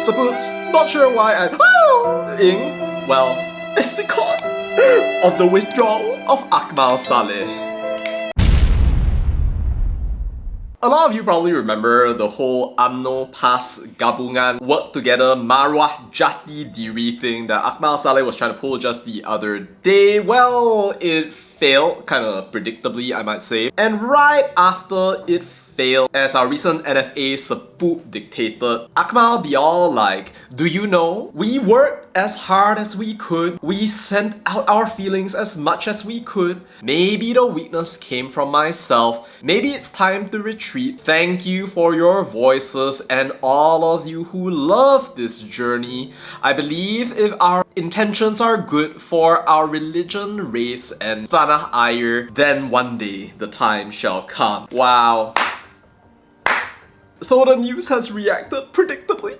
Suppose, not sure why well, it's because of the withdrawal of Akmal Saleh. A lot of you probably remember the whole UMNO-PAS gabungan work together marwah jati diri thing that Akmal Saleh was trying to pull just the other day. Well, it failed, kind of predictably I might say. And right after it failed, as our recent NFA Sepup dictated, Akmal be all like, do you know, we worked as hard as we could, we sent out our feelings as much as we could, maybe the weakness came from myself, maybe it's time to retreat, thank you for your voices and all of you who love this journey. I believe if our intentions are good for our religion, race and tanah air, then one day the time shall come. Wow. So the news has reacted predictably.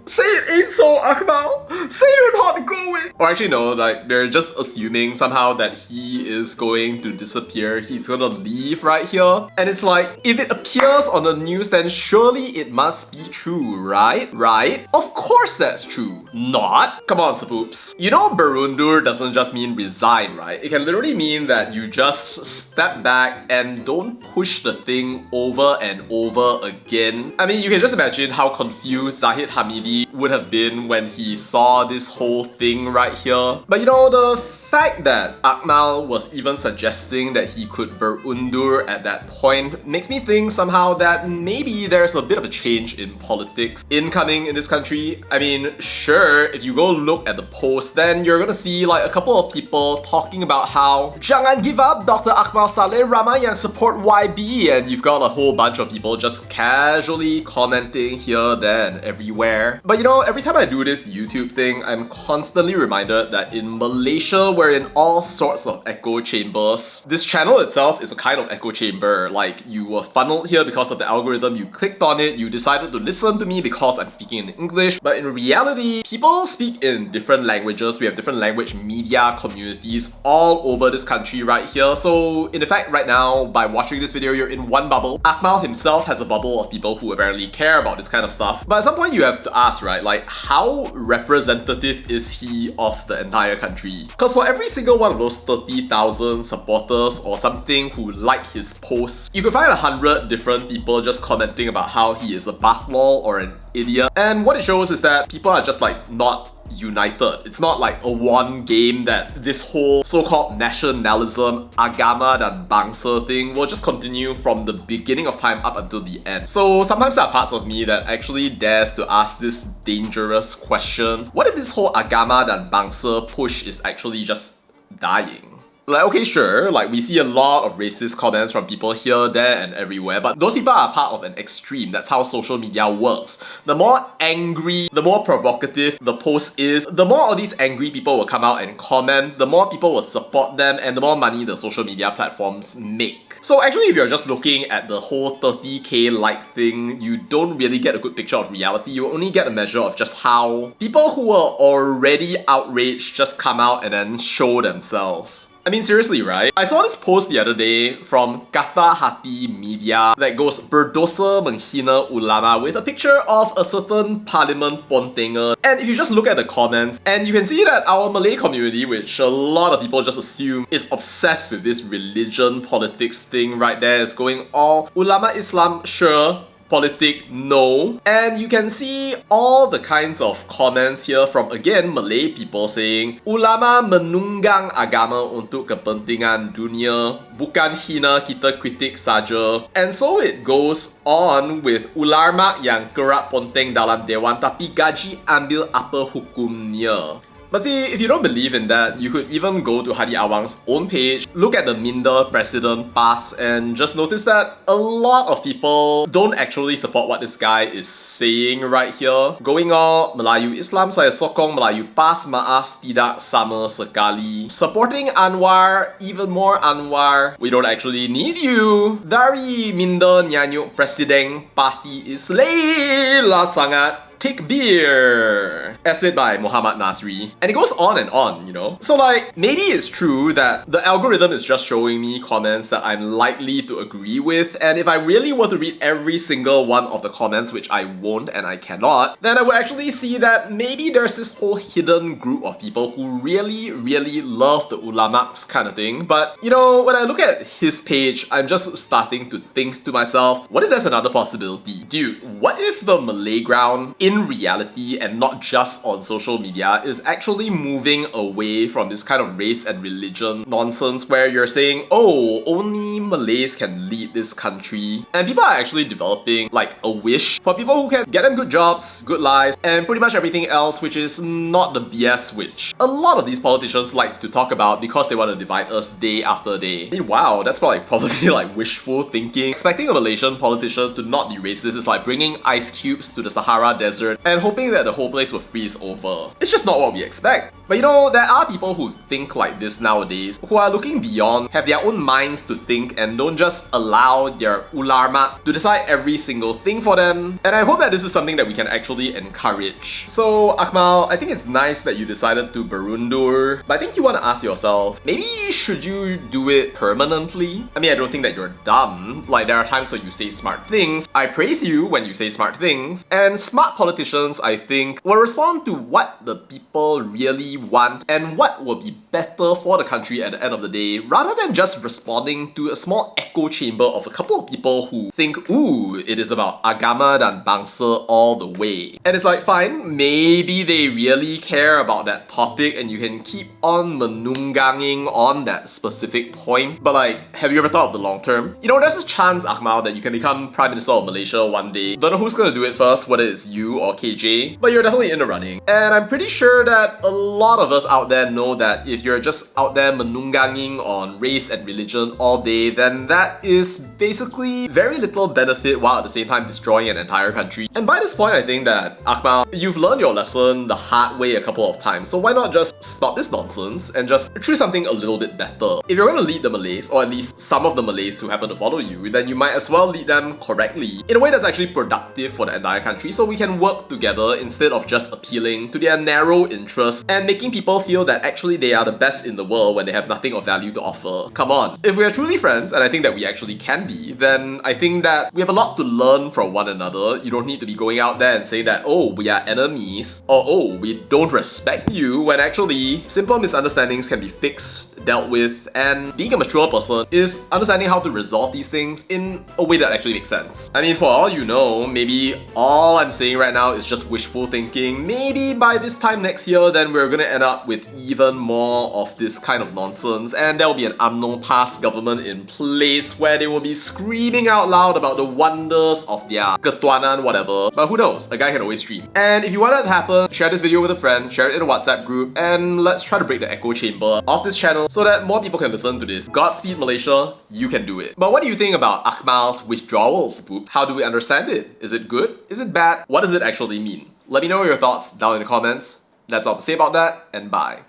Say it ain't so, Akmal! Say you're not going! Or actually no, like, they're just assuming somehow that he is going to disappear. He's gonna leave right here. And it's like, if it appears on the news, then surely it must be true, right? Right? Of course that's true. Not? Come on, Sapoops. You know berundur doesn't just mean resign, right? It can literally mean that you just step back and don't push the thing over and over again. I mean, you can just imagine how confused Zahid Hamidi would have been when he saw this whole thing right here. But you know, the fact that Akmal was even suggesting that he could berundur at that point makes me think somehow that maybe there's a bit of a change in politics incoming in this country. I mean, sure, if you go look at the post, then you're gonna see like a couple of people talking about how jangan give up Dr. Akmal Saleh, ramai yang support YB, and you've got a whole bunch of people just casually commenting here, there and everywhere. But you know, every time I do this YouTube thing, I'm constantly reminded that in Malaysia, we're in all sorts of echo chambers. This channel itself is a kind of echo chamber. Like, you were funneled here because of the algorithm, you clicked on it, you decided to listen to me because I'm speaking in English. But in reality, people speak in different languages. We have different language media communities all over this country right here. So in effect, right now, by watching this video, you're in one bubble. Akmal himself has a bubble of people who apparently care about this kind of stuff. But at some point you have to ask, right, like, how representative is he of the entire country? Because for every single one of those 30,000 supporters or something who like his posts, you could find 100 different people just commenting about how he is a bathlol or an idiot. And what it shows is that people are just like not united. It's not like a one game that this whole so-called nationalism, agama dan bangsa thing will just continue from the beginning of time up until the end. So sometimes there are parts of me that actually dares to ask this dangerous question. What if this whole agama dan bangsa push is actually just dying? Like, okay, sure, like we see a lot of racist comments from people here, there and everywhere, but those people are part of an extreme. That's how social media works. The more angry, the more provocative the post is, the more all these angry people will come out and comment, the more people will support them, and the more money the social media platforms make. So actually, if you're just looking at the whole 30k like thing, you don't really get a good picture of reality. You only get a measure of just how people who were already outraged just come out and then show themselves. I mean, seriously, right? I saw this post the other day from Kata Hati Media that goes berdosa menghina ulama with a picture of a certain parliament pontenger. And if you just look at the comments, and you can see that our Malay community, which a lot of people just assume is obsessed with this religion politics thing right there, is going all ulama Islam, sure, politic, no. And you can see all the kinds of comments here from, again, Malay people saying ulama menunggang agama untuk kepentingan dunia, bukan hina kita kritik saja. And so it goes on with ulama yang kerap ponteng dalam dewan tapi gaji ambil apa hukumnya. But see, if you don't believe in that, you could even go to Hadi Awang's own page, look at the Minder President PAS, and just notice that a lot of people don't actually support what this guy is saying right here. Going all Melayu Islam, saya sokong Melayu PAS, maaf, tidak, sekali. Supporting Anwar, even more Anwar. We don't actually need you. Dari Minder Nyanyuk Presiden Parti Islam sangat. Takbir, essay by Muhammad Nasri. And it goes on, you know? So like, maybe it's true that the algorithm is just showing me comments that I'm likely to agree with, and if I really were to read every single one of the comments, which I won't and I cannot, then I would actually see that maybe there's this whole hidden group of people who really, really love the ulamas kind of thing. But, you know, when I look at his page, I'm just starting to think to myself, what if there's another possibility? Dude, what if the Malay ground, in reality and not just on social media, is actually moving away from this kind of race and religion nonsense where you're saying, oh, only Malays can lead this country, and people are actually developing like a wish for people who can get them good jobs, good lives, and pretty much everything else, which is not the BS which a lot of these politicians like to talk about because they want to divide us day after day. I mean, wow, that's probably like wishful thinking. Expecting a Malaysian politician to not be racist is like bringing ice cubes to the Sahara Desert and hoping that the whole place will freeze over. It's just not what we expect. But you know, there are people who think like this nowadays, who are looking beyond, have their own minds to think, and don't just allow their ulama to decide every single thing for them. And I hope that this is something that we can actually encourage. So Akmal, I think it's nice that you decided to berundur, but I think you want to ask yourself, maybe should you do it permanently? I mean, I don't think that you're dumb. Like, there are times where you say smart things. I praise you when you say smart things. And smart politicians, I think, will respond to what the people really want and what will be better for the country at the end of the day, rather than just responding to a small echo chamber of a couple of people who think, ooh, it is about agama dan bangsa all the way. And it's like, fine, maybe they really care about that topic and you can keep on menungganging on that specific point, but like, have you ever thought of the long term? You know, there's a chance, Akmal, that you can become Prime Minister of Malaysia one day. Don't know who's gonna do it first, whether it's you or KJ, but you're definitely in the running. And I'm pretty sure that a lot of us out there know that if you're just out there menungganging on race and religion all day, then that is basically very little benefit while at the same time destroying an entire country. And by this point, I think that, Akmal, you've learned your lesson the hard way a couple of times, so why not just stop this nonsense and just choose something a little bit better? If you're gonna lead the Malays, or at least some of the Malays who happen to follow you, then you might as well lead them correctly, in a way that's actually productive for the entire country, so we can work together instead of just appealing to their narrow interests and making people feel that actually they are the best in the world when they have nothing of value to offer. Come on. If we are truly friends, and I think that we actually can be, then I think that we have a lot to learn from one another. You don't need to be going out there and saying that, oh, we are enemies, or oh, we don't respect you, when actually simple misunderstandings can be fixed, dealt with, and being a mature person is understanding how to resolve these things in a way that actually makes sense. I mean, for all you know, maybe all I'm saying right now is just wishful thinking. Maybe by this time next year, then we're gonna end up with even more of this kind of nonsense, and there'll be an UMNO-PAS government in place where they will be screaming out loud about the wonders of their ketuanan, whatever. But who knows? A guy can always dream. And if you want that to happen, share this video with a friend, share it in a WhatsApp group, and let's try to break the echo chamber of this channel so that more people can listen to this. Godspeed Malaysia, you can do it. But what do you think about Akmal's withdrawal spook? How do we understand it? Is it good? Is it bad? What does it actually mean? Let me know your thoughts down in the comments. That's all to say about that, and bye.